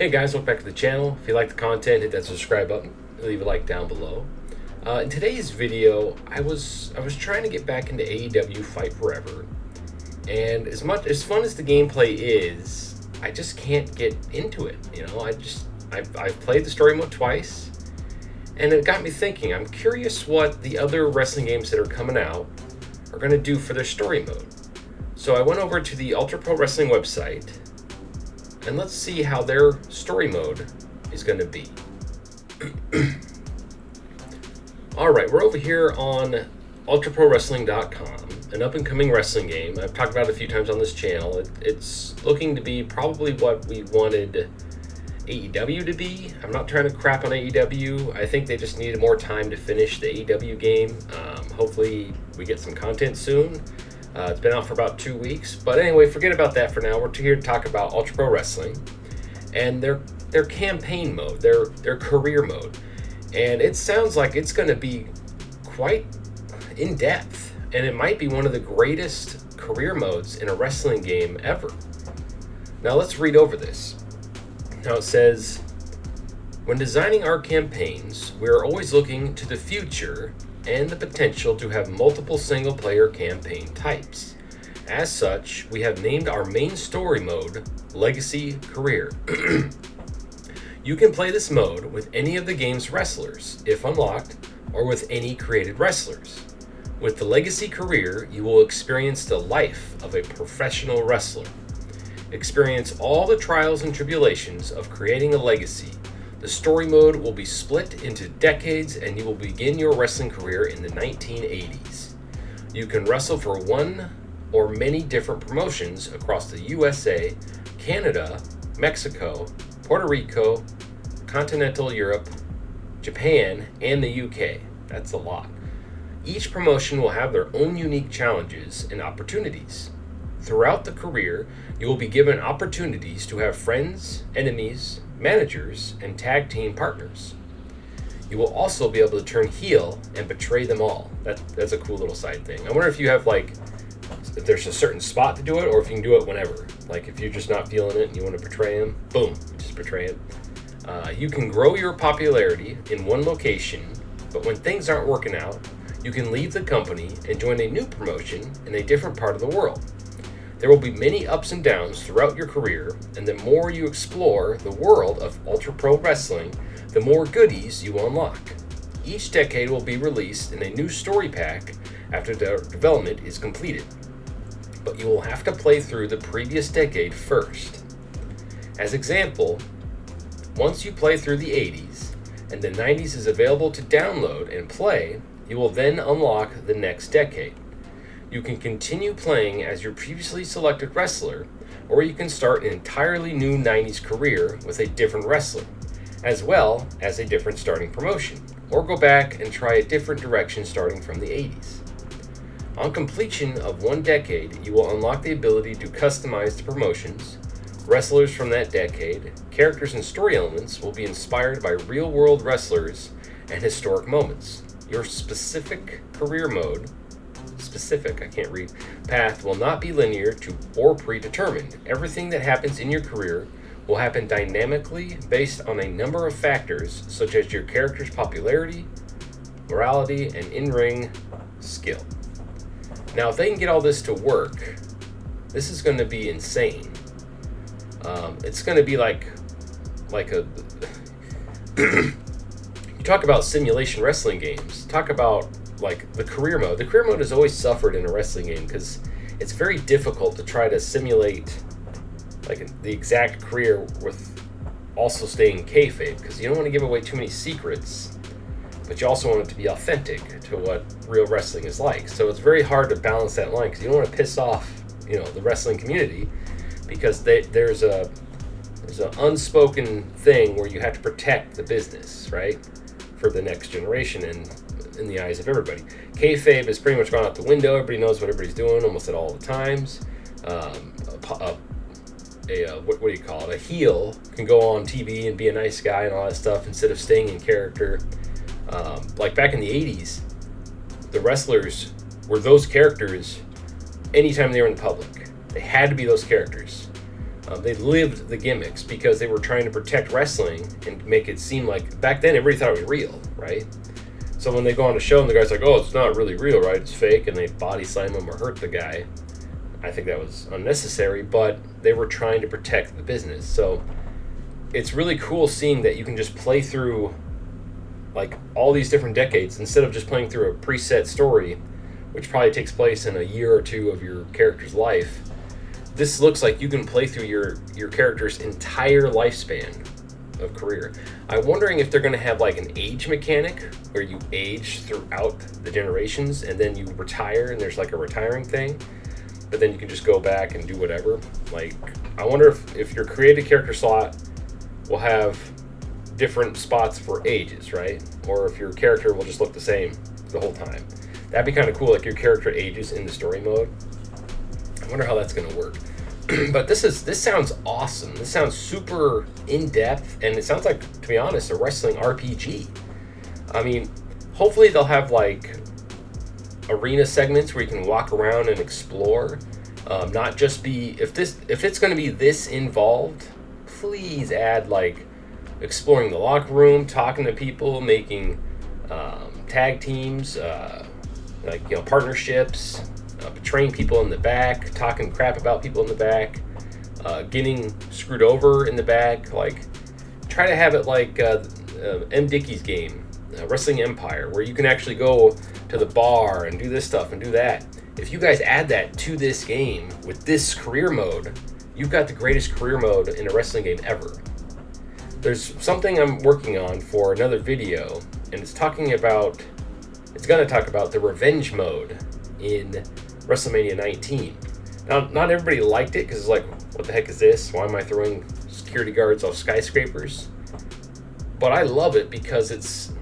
Hey guys, welcome back to the channel. If you like the content, hit that subscribe button. Leave a like down below. In today's video, I was trying to get back into AEW Fight Forever, and as fun as the gameplay is, I just can't get into it. You know, I've played the story mode twice, and it got me thinking. I'm curious what the other wrestling games that are coming out are going to do for their story mode. So I went over to the Ultra Pro Wrestling website, and let's see how their story mode is going to be. Alright, we're over here on ultraprowrestling.com, an up-and-coming wrestling game. I've talked about it a few times on this channel. It's looking to be probably what we wanted AEW to be. I'm not trying to crap on AEW. I think they just needed more time to finish the AEW game. Hopefully we get some content soon. It's been out for about 2 weeks. But anyway, forget about that for now. We're here to talk about Ultra Pro Wrestling and their campaign mode, their career mode. And it sounds like it's going to be quite in-depth. And it might be one of the greatest career modes in a wrestling game ever. Now let's read over this. Now it says, when designing our campaigns, we are always looking to the future and the potential to have multiple single-player campaign types. As such, we have named our main story mode Legacy Career. You can play this mode with any of the game's wrestlers, if unlocked, or with any created wrestlers. With the Legacy Career, you will experience the life of a professional wrestler. Experience all the trials and tribulations of creating a legacy. The story mode will be split into decades, and you will begin your wrestling career in the 1980s. You can wrestle for one or many different promotions across the USA, Canada, Mexico, Puerto Rico, continental Europe, Japan, and the UK. That's a lot. Each promotion will have their own unique challenges and opportunities. Throughout the career, you will be given opportunities to have friends, enemies, managers, and tag team partners. You will also be able to turn heel and betray them all. That's a cool little side thing. I wonder if you have if there's a certain spot to do it, or if you can do it whenever. Like if you're just not feeling it and you want to betray him, boom, just betray it. You can grow your popularity in one location, but when things aren't working out, you can leave the company and join a new promotion in a different part of the world. There will be many ups and downs throughout your career, and the more you explore the world of Ultra Pro Wrestling, the more goodies you unlock. Each decade will be released in a new story pack after the development is completed, but you will have to play through the previous decade first. As example, once you play through the 80s, and the 90s is available to download and play, you will then unlock the next decade. You can continue playing as your previously selected wrestler, or you can start an entirely new 90s career with a different wrestler, as well as a different starting promotion, or go back and try a different direction starting from the 80s. On completion of one decade, you will unlock the ability to customize the promotions, wrestlers from that decade, characters and story elements will be inspired by real-world wrestlers and historic moments. Your specific career mode path will not be linear or predetermined. Everything that happens in your career will happen dynamically based on a number of factors such as your character's popularity, morality, and in-ring skill. Now, if they can get all this to work, this is going to be insane. It's going to be like a you talk about simulation wrestling games. Talk about like the career mode. The career mode has always suffered in a wrestling game because it's very difficult to try to simulate like the exact career with also staying kayfabe, because you don't want to give away too many secrets, but you also want it to be authentic to what real wrestling is like. So it's very hard to balance that line because you don't want to piss off, the wrestling community, because there's an unspoken thing where you have to protect the business, right, for the next generation and in the eyes of everybody. Kayfabe has pretty much gone out the window. Everybody knows what everybody's doing almost at all the times. What do you call it? A heel can go on TV and be a nice guy and all that stuff instead of staying in character. Like back in the 80s, the wrestlers were those characters anytime they were in public. They had to be those characters. They lived the gimmicks because they were trying to protect wrestling and make it seem like, back then everybody thought it was real, right? So when they go on a show and the guy's like, oh, it's not really real, right? It's fake, and they body slam him or hurt the guy. I think that was unnecessary, but they were trying to protect the business. So it's really cool seeing that you can just play through like all these different decades instead of just playing through a preset story, which probably takes place in a year or two of your character's life. This looks like you can play through your character's entire lifespan of career. I'm wondering if they're going to have like an age mechanic where you age throughout the generations and then you retire and there's like a retiring thing, but then you can just go back and do whatever. Like, I wonder if your created character slot will have different spots for ages, right? Or if your character will just look the same the whole time. That'd be kind of cool, like your character ages in the story mode. I wonder how that's going to work. But this sounds awesome. This sounds super in-depth, and it sounds like, to be honest, a wrestling RPG. I mean, hopefully they'll have like arena segments where you can walk around and explore. Not just be, if it's going to be this involved, please add like exploring the locker room, talking to people, making tag teams, like, you know, partnerships. Betraying people in the back, talking crap about people in the back, getting screwed over in the back. Like, try to have it like M. Dickey's game, Wrestling Empire, where you can actually go to the bar and do this stuff and do that. If you guys add that to this game with this career mode, you've got the greatest career mode in a wrestling game ever. There's something I'm working on for another video, and it's going to talk about the revenge mode in WrestleMania 19. Now, not everybody liked it because it's like, what the heck is this? Why am I throwing security guards off skyscrapers? But I love it because it's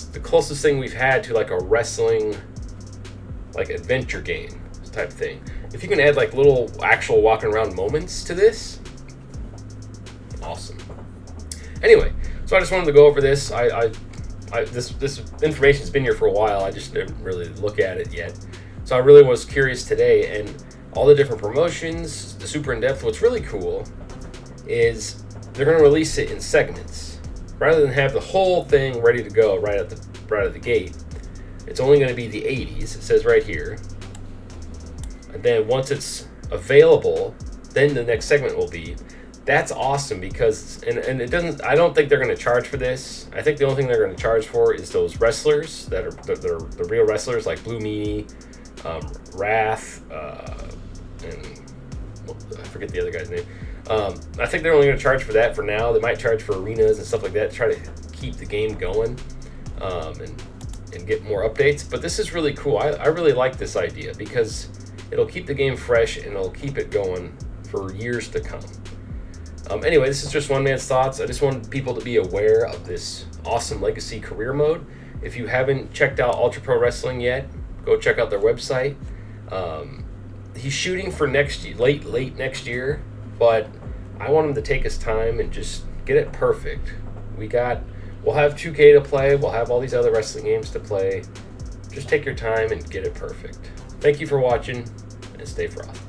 the closest thing we've had to like a wrestling, like adventure game type thing. If you can add like little actual walking around moments to this, awesome. Anyway, so I just wanted to go over this. This information's been here for a while. I just didn't really look at it yet. So I really was curious today, and all the different promotions, the super in-depth. What's really cool is they're going to release it in segments. Rather than have the whole thing ready to go right out of the gate, it's only going to be the 80s. It says right here. And then once it's available, then the next segment will be. That's awesome because, and it doesn't, I don't think they're going to charge for this. I think the only thing they're going to charge for is those wrestlers that are the real wrestlers, like Blue Meanie, Wrath, and I forget the other guy's name. I think they're only going to charge for that for now. They might charge for arenas and stuff like that to try to keep the game going, and get more updates. But this is really cool. I really like this idea because it'll keep the game fresh and it'll keep it going for years to come. Anyway, this is just one man's thoughts. I just want people to be aware of this awesome legacy career mode. If you haven't checked out Ultra Pro Wrestling yet, go check out their website. He's shooting for next year, late next year, but I want him to take his time and just get it perfect. We'll have 2K to play. We'll have all these other wrestling games to play. Just take your time and get it perfect. Thank you for watching, and stay frothy.